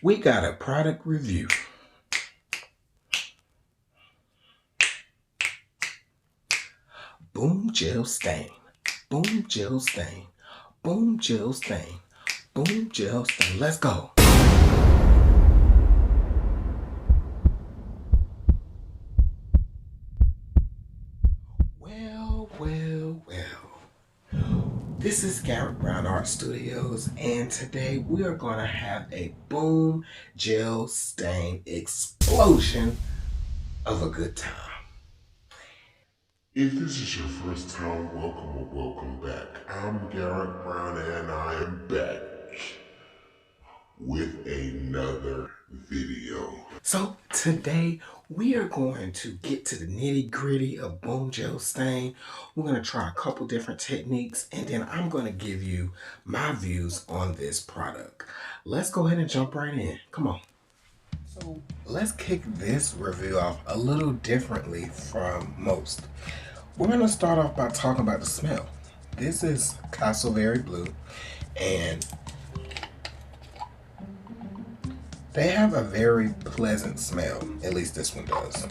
we got a product review. Boom gel stain, boom gel stain, boom gel stain, boom gel stain. Let's go. Well. This is Garrett Brown Art Studios, and today we are going to have a boom gel stain explosion of a good time. If this is your first time, welcome or welcome back. I'm Garrett Brown and I am back with another video. So today we are going to get to the nitty gritty of boom gel stain. We're going to try a couple different techniques, and then I'm going to give you my views on this product. Let's go ahead and jump right in. Come on. So let's kick this review off a little differently from most. We're going to start off by talking about the smell. This is Cassowary Blue, and they have a very pleasant smell. At least this one does.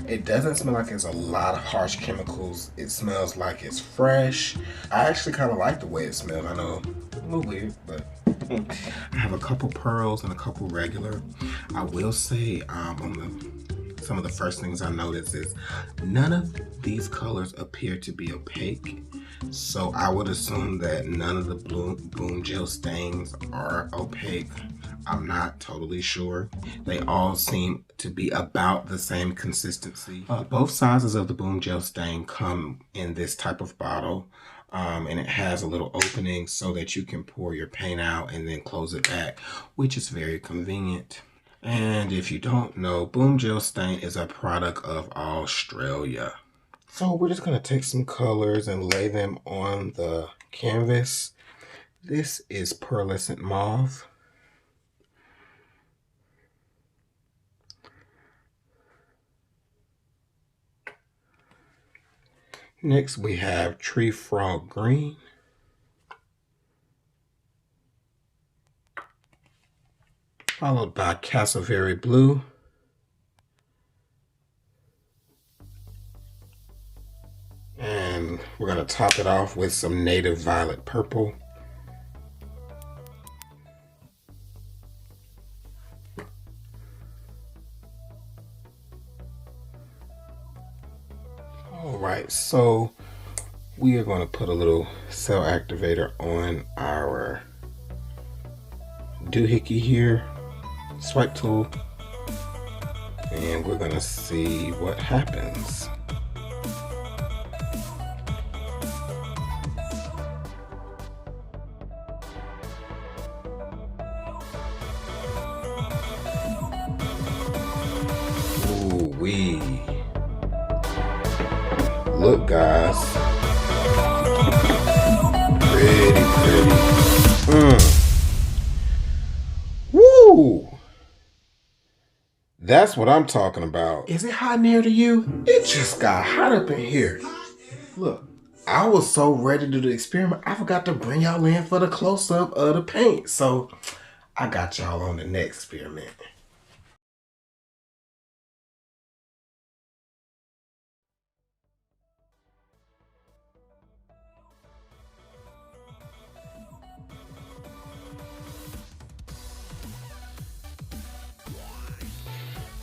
It doesn't smell like there's a lot of harsh chemicals. It smells like it's fresh. I actually kind of like the way it smells. I know, a little weird, but I have a couple pearls and a couple regular. I will say some of the first things I noticed is none of these colors appear to be opaque. So I would assume that none of the boom gel stains are opaque. I'm not totally sure. They all seem to be about the same consistency. Both sizes of the boom gel stain come in this type of bottle. And it has a little opening so that you can pour your paint out and then close it back, which is very convenient. And if you don't know, boom gel stain is a product of Australia. So we're just going to take some colors and lay them on the canvas. This is pearlescent mauve. Next we have tree frog green. Followed by cassowary blue. And we're going to top it off with some native violet purple. Alright, so we are going to put a little cell activator on our doohickey here. Swipe tool, and we're gonna see what happens. Ooh wee! Look, guys, pretty. Woo! That's what I'm talking about. Is it hot in here to you? It just got hot up in here. Look, I was so ready to do the experiment, I forgot to bring y'all in for the close-up of the paint. So I got y'all on the next experiment.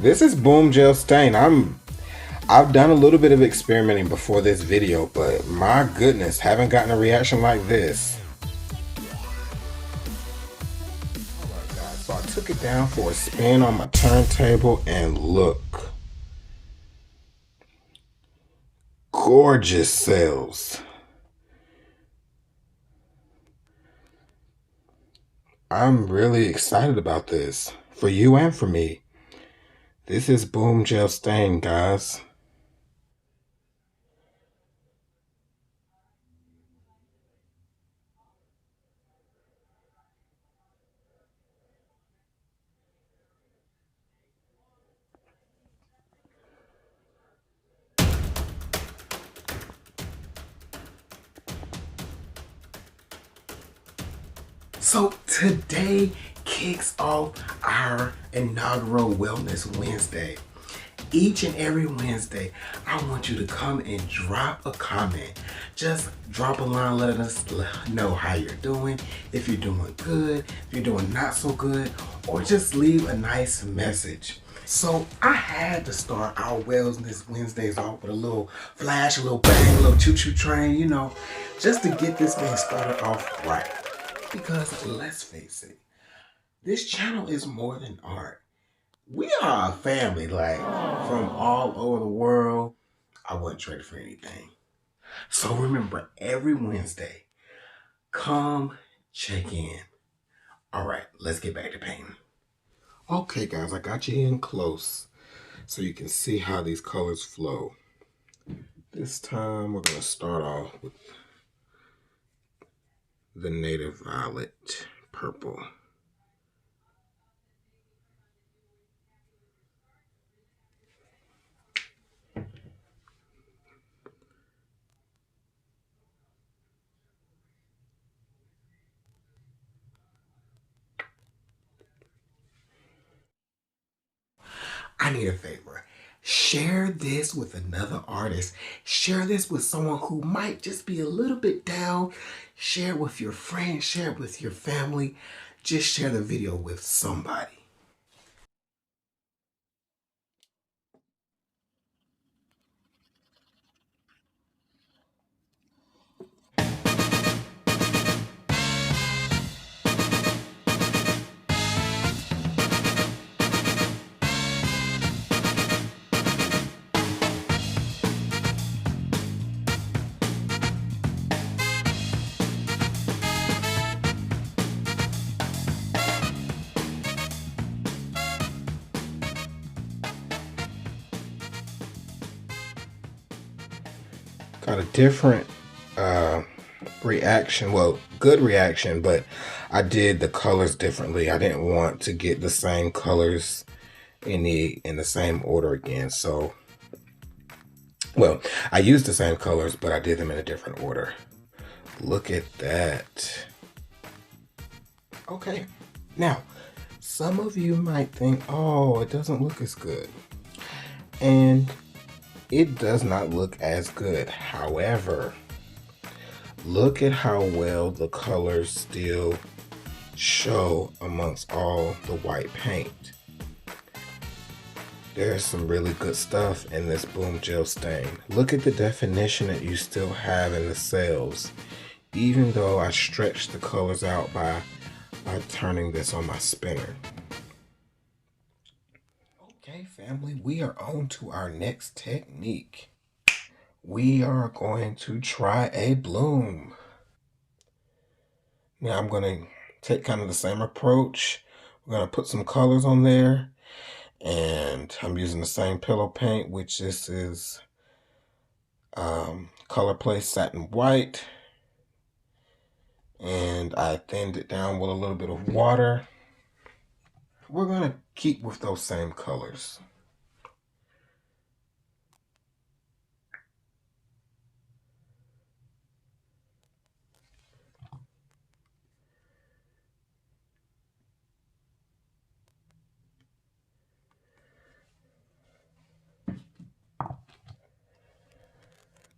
This is boom gel stain. I've done a little bit of experimenting before this video, but my goodness, haven't gotten a reaction like this. Alright guys, so I took it down for a spin on my turntable, and look. Gorgeous cells. I'm really excited about this, for you and for me. This is boom gel stain, guys. So today kicks off our inaugural Wellness Wednesday. Each and every Wednesday, I want you to come and drop a comment. Just drop a line, let us know how you're doing, if you're doing good, if you're doing not so good, or just leave a nice message. So I had to start our Wellness Wednesdays off with a little flash, a little bang, a little choo-choo train, you know, just to get this thing started off right. Because let's face it, this channel is more than art. We are a family, like from all over the world. I wouldn't trade it for anything. So remember, every Wednesday, come check in. All right, let's get back to painting. Okay, guys, I got you in close so you can see how these colors flow. This time, we're going to start off with the native violet purple. I need a favor. Share this with another artist. Share this with someone who might just be a little bit down. Share it with your friends. Share it with your family. Just share the video with somebody. Got a different reaction. Well, good reaction, but I did the colors differently. I didn't want to get the same colors in the same order again. So, well, I used the same colors, but I did them in a different order. Look at that. Okay, now some of you might think, oh, it doesn't look as good. And it does not look as good. However, look at how well the colors still show amongst all the white paint. There's some really good stuff in this Boom Gel stain. Look at the definition that you still have in the cells, even though I stretched the colors out by turning this on my spinner. Okay, family, we are on to our next technique. We are going to try a bloom. Now I'm going to take kind of the same approach. We're going to put some colors on there, and I'm using the same pillow paint, which this is Color Play Satin White, and I thinned it down with a little bit of water. We're going to keep with those same colors.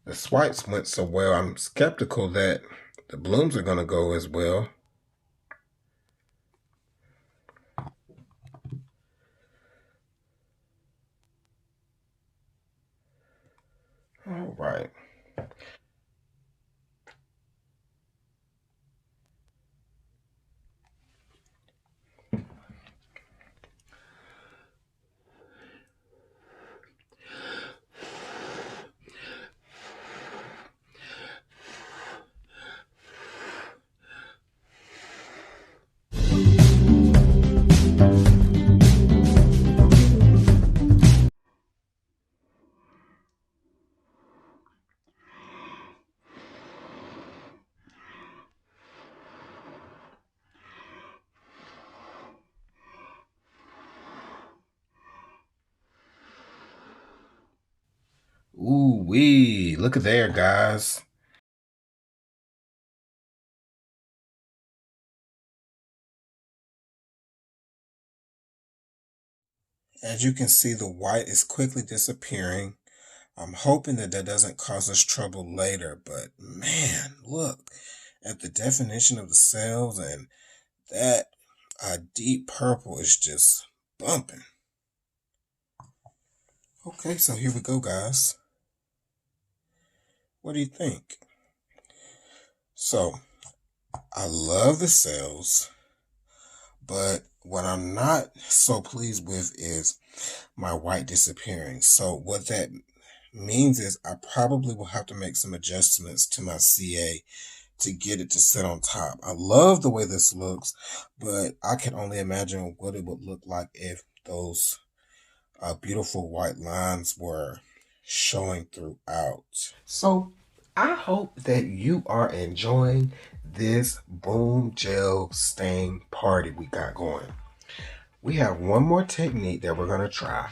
The swipes went so well, I'm skeptical that the blooms are going to go as well. All right. Ooh wee, look at there, guys. As you can see, the white is quickly disappearing. I'm hoping that that doesn't cause us trouble later, but man, look at the definition of the cells, and that deep purple is just bumping. Okay, so here we go, guys. What do you think? So, I love the cells, but what I'm not so pleased with is my white disappearing. So what that means is I probably will have to make some adjustments to my CA to get it to sit on top. I love the way this looks, but I can only imagine what it would look like if those beautiful white lines were showing throughout. So I hope that you are enjoying this Boom Gel Stain party we got going. We have one more technique that we're going to try.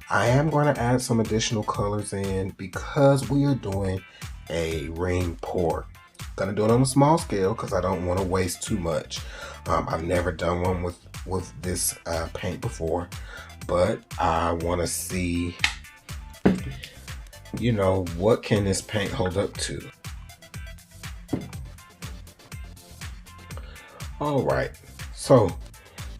I am going to add some additional colors in because we are doing a ring pour. Going to do it on a small scale because I don't want to waste too much. I've never done one with this paint before, but I want to see, you know, what can this paint hold up to. All right, so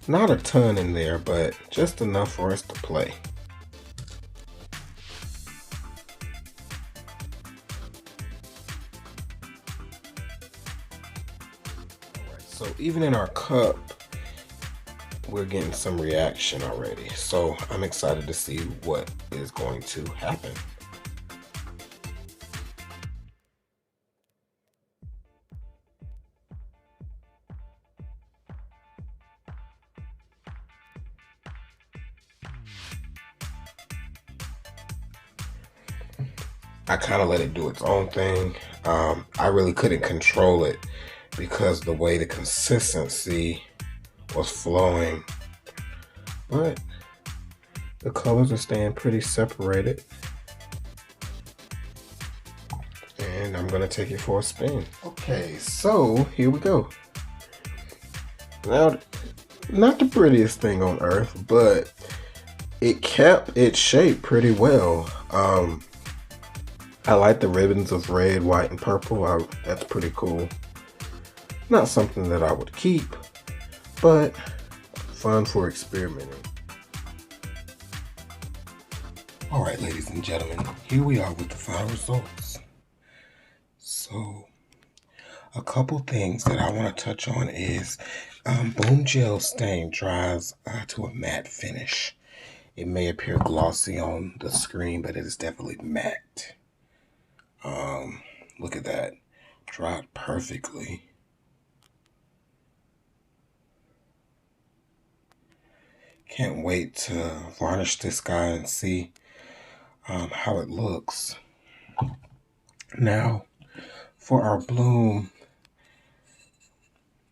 not a ton in there, but just enough for us to play. So even in our cup, we're getting some reaction already. So I'm excited to see what is going to happen. I kind of let it do its own thing. I really couldn't control it because the way the consistency was flowing, but the colors are staying pretty separated. And I'm gonna take it for a spin. Okay, so here we go. Now, not the prettiest thing on earth, but it kept its shape pretty well. I like the ribbons of red, white, and purple. That's pretty cool. Not something that I would keep, but fun for experimenting. All right, ladies and gentlemen, here we are with the final results. So, a couple things that I want to touch on is Boom Gel Stain dries to a matte finish. It may appear glossy on the screen, but it is definitely matte. Look at that, dried perfectly. Can't wait to varnish this guy and see how it looks. Now, for our bloom,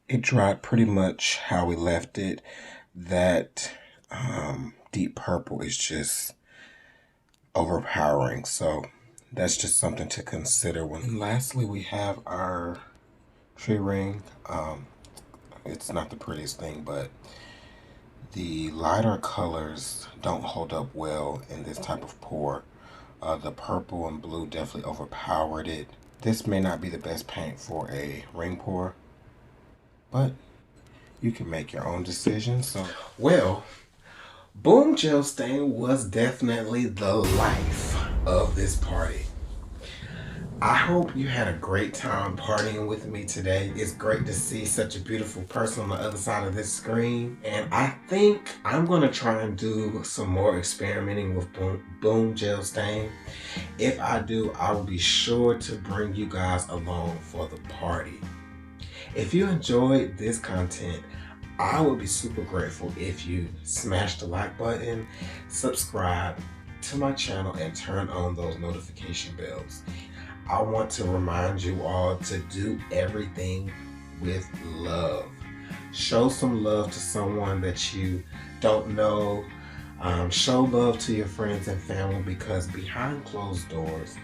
it dried pretty much how we left it. That deep purple is just overpowering, so that's just something to consider. And lastly, we have our tree ring. It's not the prettiest thing, but the lighter colors don't hold up well in this type of pour. The purple and blue definitely overpowered it. This may not be the best paint for a ring pour, but you can make your own decision. So, well, Boom Gel Stain was definitely the life of this party. I hope you had a great time partying with me today. It's great to see such a beautiful person on the other side of this screen. And I think I'm going to try and do some more experimenting with Boom Gel Stain. If I do, I will be sure to bring you guys along for the party. If you enjoyed this content, I would be super grateful if you smash the like button, subscribe to my channel, and turn on those notification bells. I want to remind you all to do everything with love. Show some love to someone that you don't know. Show love to your friends and family, because behind closed doors,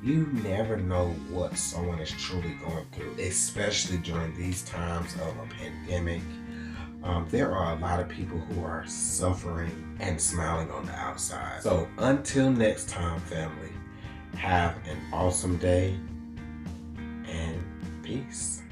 you never know what someone is truly going through, especially during these times of a pandemic. There are a lot of people who are suffering and smiling on the outside. So until next time, family, have an awesome day and peace.